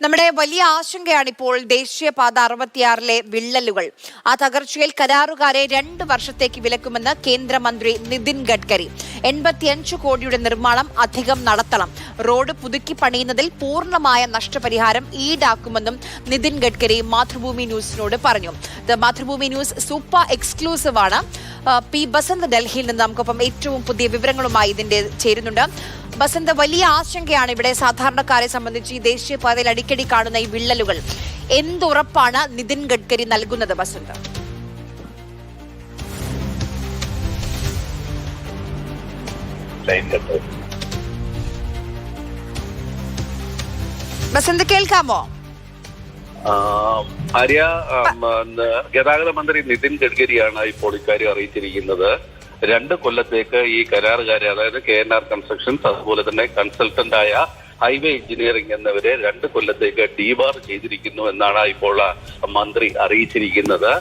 നമ്മുടെ വലിയ ആശങ്കയാണ് ഇപ്പോൾ ദേശീയപാത 66-ലെ വിള്ളലുകൾ. ആ തകർച്ചയിൽ കരാറുകാരെ 2 വർഷത്തേക്ക് വിലക്കുമെന്ന് കേന്ദ്രമന്ത്രി നിതിൻ ഗഡ്കരി. 85 കോടിയുടെ നിർമ്മാണം അധികം നടത്തണം. റോഡ് പുതുക്കി പണിയുന്നതിൽ പൂർണ്ണമായ നഷ്ടപരിഹാരം ഈടാക്കുമെന്നും നിതിൻ ഗഡ്കരി മാതൃഭൂമി ന്യൂസിനോട് പറഞ്ഞു. മാതൃഭൂമി ന്യൂസ് സൂപ്പർ എക്സ്ക്ലൂസീവ് ആണ്. പി ബസന്ത് ഡൽഹിയിൽ നിന്ന് നമുക്കൊപ്പം ഏറ്റവും പുതിയ വിവരങ്ങളുമായി ഇതിന്റെ ചേരുന്നുണ്ട്. ബസന്ത്, വലിയ ആശങ്കയാണ് ഇവിടെ സാധാരണക്കാരെ സംബന്ധിച്ച് ഈ ദേശീയപാതയിൽ അടിക്കടി കാണുന്ന ഈ വിള്ളലുകൾ. എന്തുറപ്പാണ് നിതിൻ ഗഡ്കരി നൽകുന്നത് ബസന്ത്? ബസന്ത്, കേൾക്കാമോ? ആര്യ, ഗതാഗത മന്ത്രി നിതിൻ ഗഡ്കരിയാണ് ഇപ്പോൾ ഇക്കാര്യം അറിയിച്ചിരിക്കുന്നത്. 2 കൊല്ലത്തേക്ക് ഈ കരാറുകാരെ, അതായത് KNR കൺസ്ട്രക്ഷൻസ്, അതുപോലെ തന്നെ കൺസൾട്ടന്റായ ഹൈവേ എഞ്ചിനീയറിംഗ് എന്നിവരെ 2 കൊല്ലത്തേക്ക് ഡീബാർ ചെയ്തിരിക്കുന്നു എന്നാണ് ഇപ്പോൾ മന്ത്രി അറിയിച്ചിരിക്കുന്നത്.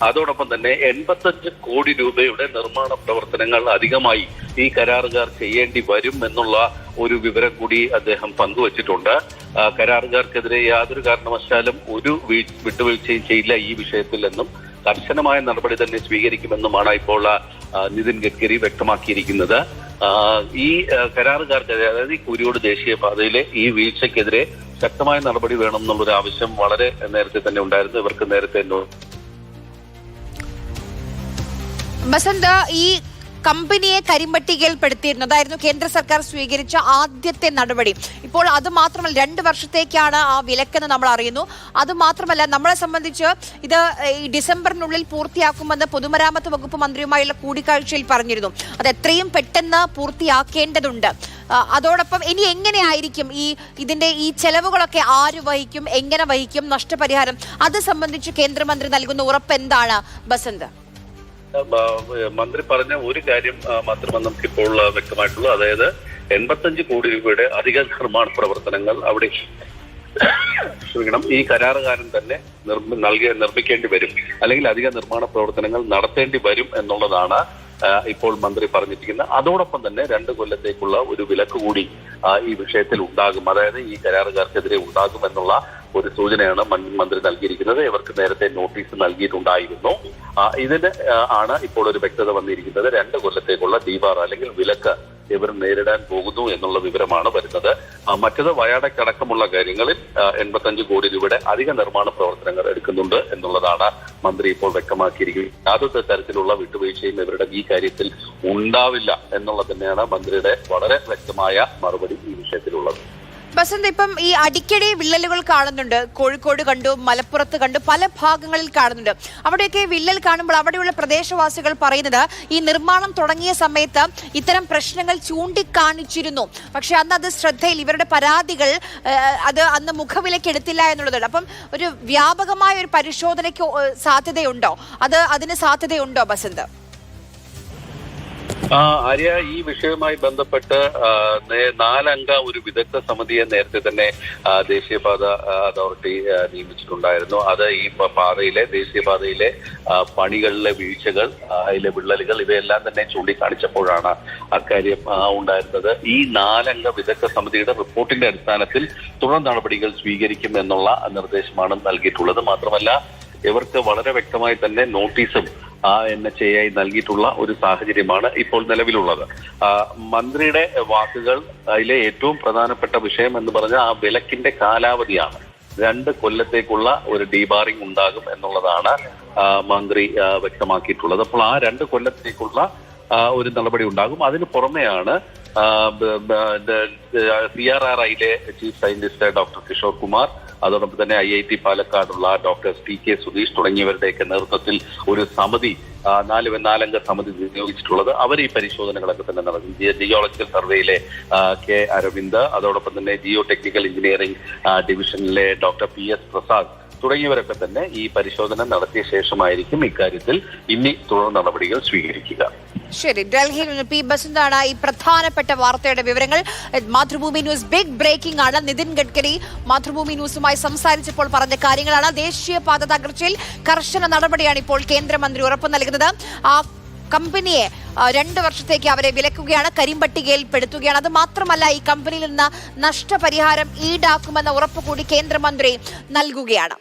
അതോടൊപ്പം തന്നെ 85 കോടി രൂപയുടെ നിർമ്മാണ പ്രവർത്തനങ്ങൾ അധികമായി ഈ കരാറുകാർ ചെയ്യേണ്ടി വരും എന്നുള്ള ഒരു വിവരം കൂടി അദ്ദേഹം പങ്കുവച്ചിട്ടുണ്ട്. കരാറുകാർക്കെതിരെ യാതൊരു കാരണവശാലും ഒരു വിട്ടുവീഴ്ചയും ചെയ്യില്ല ഈ വിഷയത്തിൽ എന്നും കർശനമായ നടപടി തന്നെ സ്വീകരിക്കുമെന്നുമാണ് ഇപ്പോൾ നിതിൻ ഗഡ്കരി വ്യക്തമാക്കിയിരിക്കുന്നത്. ഈ കരാറുകാർക്കെതിരെ, അതായത് ഈ കുരിയോട് ദേശീയപാതയിലെ ഈ വീഴ്ചയ്ക്കെതിരെ ശക്തമായ നടപടി വേണം എന്നുള്ളൊരു ആവശ്യം വളരെ നേരത്തെ തന്നെ ഉണ്ടായിരുന്നു. ഇവർക്ക് നേരത്തെ ബസന്ത്, ഈ കമ്പനിയെ കരിമ്പട്ടികയിൽപ്പെടുത്തിയിരുന്നു. അതായിരുന്നു കേന്ദ്ര സർക്കാർ സ്വീകരിച്ച ആദ്യത്തെ നടപടി. ഇപ്പോൾ അത് മാത്രമല്ല, 2 വർഷത്തേക്കാണ് ആ വിലക്കെന്ന് നമ്മൾ അറിയുന്നു. അത് മാത്രമല്ല, നമ്മളെ സംബന്ധിച്ച് ഇത് ഈ ഡിസംബറിനുള്ളിൽ പൂർത്തിയാക്കുമെന്ന് പൊതുമരാമത്ത് വകുപ്പ് മന്ത്രിയുമായുള്ള കൂടിക്കാഴ്ചയിൽ പറഞ്ഞിരുന്നു. അത് എത്രയും പെട്ടെന്ന് പൂർത്തിയാക്കേണ്ടതുണ്ട്. അതോടൊപ്പം ഇനി എങ്ങനെയായിരിക്കും ഇതിന്റെ ഈ ചെലവുകളൊക്കെ ആര് വഹിക്കും, എങ്ങനെ വഹിക്കും, നഷ്ടപരിഹാരം, അത് സംബന്ധിച്ച് കേന്ദ്രമന്ത്രി നൽകുന്ന ഉറപ്പ് എന്താണ് ബസന്ത്? മന്ത്രി പറഞ്ഞ ഒരു കാര്യം മാത്രമാണ് നമുക്കിപ്പോൾ വ്യക്തമായിട്ടുള്ളത്. അതായത് 85 കോടി രൂപയുടെ അധിക നിർമ്മാണ പ്രവർത്തനങ്ങൾ അവിടെ ഈ കരാറുകാരൻ തന്നെ നിർമ്മിക്കേണ്ടി വരും, അല്ലെങ്കിൽ അധിക നിർമ്മാണ പ്രവർത്തനങ്ങൾ നടത്തേണ്ടി വരും എന്നുള്ളതാണ് ഇപ്പോൾ മന്ത്രി പറഞ്ഞിരിക്കുന്നത്. അതോടൊപ്പം തന്നെ 2 കൊല്ലത്തേക്കുള്ള ഒരു വിലക്ക് കൂടി ഈ വിഷയത്തിൽ ഉണ്ടാകും, അതായത് ഈ കരാറുകാർക്കെതിരെ ഉണ്ടാകും എന്നുള്ള ഒരു സൂചനയാണ് മന്ത്രി നൽകിയിരിക്കുന്നത്. ഇവർക്ക് നേരത്തെ നോട്ടീസ് നൽകിയിട്ടുണ്ടായിരുന്നു. ഇതിന് ആണ് ഇപ്പോൾ ഒരു വ്യക്തത വന്നിരിക്കുന്നത്. 2 കൊല്ലത്തേക്കുള്ള ഡീബാർ അല്ലെങ്കിൽ വിലക്ക് ഇവർ നേരിടാൻ പോകുന്നു എന്നുള്ള വിവരമാണ് വരുന്നത്. മറ്റത് വയാടക്കടക്കമുള്ള കാര്യങ്ങളിൽ 85 കോടി രൂപയുടെ അധിക നിർമ്മാണ പ്രവർത്തനങ്ങൾ എടുക്കുന്നുണ്ട് എന്നുള്ളതാണ് മന്ത്രി ഇപ്പോൾ വ്യക്തമാക്കിയിരിക്കുന്നത്. യാതൊരു തരത്തിലുള്ള വിട്ടുവീഴ്ചയും ഇവരുടെ ഈ കാര്യത്തിൽ ഉണ്ടാവില്ല എന്നുള്ളത് തന്നെയാണ് മന്ത്രിയുടെ വളരെ വ്യക്തമായ മറുപടി ഈ വിഷയത്തിലുള്ളത്. ബസന്ത്, ഇപ്പം ഈ അടിക്കടി വിള്ളലുകൾ കാണുന്നുണ്ട്. കോഴിക്കോട് കണ്ടു, മലപ്പുറത്ത് കണ്ടു, പല ഭാഗങ്ങളിൽ കാണുന്നുണ്ട്. അവിടെയൊക്കെ വിള്ളൽ കാണുമ്പോൾ അവിടെയുള്ള പ്രദേശവാസികൾ പറയുന്നത് ഈ നിർമ്മാണം തുടങ്ങിയ സമയത്ത് ഇത്തരം പ്രശ്നങ്ങൾ ചൂണ്ടിക്കാണിച്ചിരുന്നു. പക്ഷെ അന്ന് അത് ശ്രദ്ധയിൽ, ഇവരുടെ പരാതികൾ അത് അന്ന് മുഖവിലേക്ക് എടുത്തില്ല എന്നുള്ളതാണ്. അപ്പം ഒരു വ്യാപകമായ ഒരു പരിശോധനയ്ക്ക് സാധ്യതയുണ്ടോ? അതിന് സാധ്യതയുണ്ടോ ബസന്ത്? ആര്യ, ഈ വിഷയവുമായി ബന്ധപ്പെട്ട് 4 അംഗ ഒരു വിദഗ്ധ സമിതിയെ നേരത്തെ തന്നെ ദേശീയപാത അതോറിറ്റി നിയമിച്ചിട്ടുണ്ടായിരുന്നു. അത് ഈ ദേശീയപാതയിലെ പണികളിലെ വീഴ്ചകൾ, അതിലെ വിള്ളലുകൾ, ഇവയെല്ലാം തന്നെ ചൂണ്ടിക്കാണിച്ചപ്പോഴാണ് അക്കാര്യം ഉണ്ടായിരുന്നത്. ഈ 4 അംഗ വിദഗ്ധ സമിതിയുടെ റിപ്പോർട്ടിന്റെ അടിസ്ഥാനത്തിൽ തുടർ നടപടികൾ സ്വീകരിക്കും എന്നുള്ള നിർദ്ദേശമാണ് നൽകിയിട്ടുള്ളത്. മാത്രമല്ല, ഇവർക്ക് വളരെ വ്യക്തമായി തന്നെ നോട്ടീസും NHAI നൽകിയിട്ടുള്ള ഒരു സാഹചര്യമാണ് ഇപ്പോൾ നിലവിലുള്ളത്. മന്ത്രിയുടെ വാക്കുകൾ, അതിലെ ഏറ്റവും പ്രധാനപ്പെട്ട വിഷയം എന്ന് പറഞ്ഞാൽ ആ വിലക്കിന്റെ കാലാവധിയാണ്. 2 കൊല്ലത്തേക്കുള്ള ഒരു ഡീബാറിംഗ് ഉണ്ടാകും എന്നുള്ളതാണ് മന്ത്രി വ്യക്തമാക്കിയിട്ടുള്ളത്. അപ്പോൾ ആ 2 കൊല്ലത്തേക്കുള്ള ഒരു നടപടി ഉണ്ടാകും. അതിന് പുറമെയാണ് CRRIയിലെ chief scientist doctor Kishore Kumar, അതോടൊപ്പം തന്നെ IIT പാലക്കാടുള്ള ഡോക്ടർ TK സുധീഷ് തുടങ്ങിയവരുടെയൊക്കെ നേതൃത്വത്തിൽ ഒരു സമിതി, 4 അംഗ സമിതി നിയോഗിച്ചിട്ടുള്ളത്. അവർ ഈ പരിശോധനകളൊക്കെ തന്നെ നടക്കും. ജിയോളജിക്കൽ സർവേയിലെ K അരവിന്ദ്, അതോടൊപ്പം തന്നെ ജിയോ ടെക്നിക്കൽ എഞ്ചിനീയറിംഗ് ഡിവിഷനിലെ ഡോക്ടർ PS പ്രസാദ് തുടങ്ങിയവരൊക്കെ തന്നെ ഈ പരിശോധന നടത്തിയ ശേഷമായിരിക്കും ഇക്കാര്യത്തിൽ ഇനി തുടർ നടപടികൾ സ്വീകരിക്കുക. ശരി, ഡൽഹിയിൽ നിന്ന് പി ബസന്താണ് ഈ പ്രധാനപ്പെട്ട വാർത്തയുടെ വിവരങ്ങൾ. മാതൃഭൂമി ന്യൂസ് ബിഗ് ബ്രേക്കിംഗ് ആണ്. നിതിൻ ഗഡ്കരി മാതൃഭൂമി ന്യൂസുമായി സംസാരിച്ചപ്പോൾ പറഞ്ഞ കാര്യങ്ങളാണ്. ദേശീയപാത തകർച്ചയിൽ കർശന നടപടിയാണ് ഇപ്പോൾ കേന്ദ്രമന്ത്രി ഉറപ്പു നൽകുന്നത്. ആ കമ്പനിയെ 2 വർഷത്തേക്ക് അവരെ വിലക്കുകയാണ്, കരിമ്പട്ടികയിൽ പെടുത്തുകയാണ്. അത് മാത്രമല്ല, ഈ കമ്പനിയിൽ നിന്ന് നഷ്ടപരിഹാരം ഈടാക്കുമെന്ന ഉറപ്പ് കൂടി കേന്ദ്രമന്ത്രി നൽകുകയാണ്.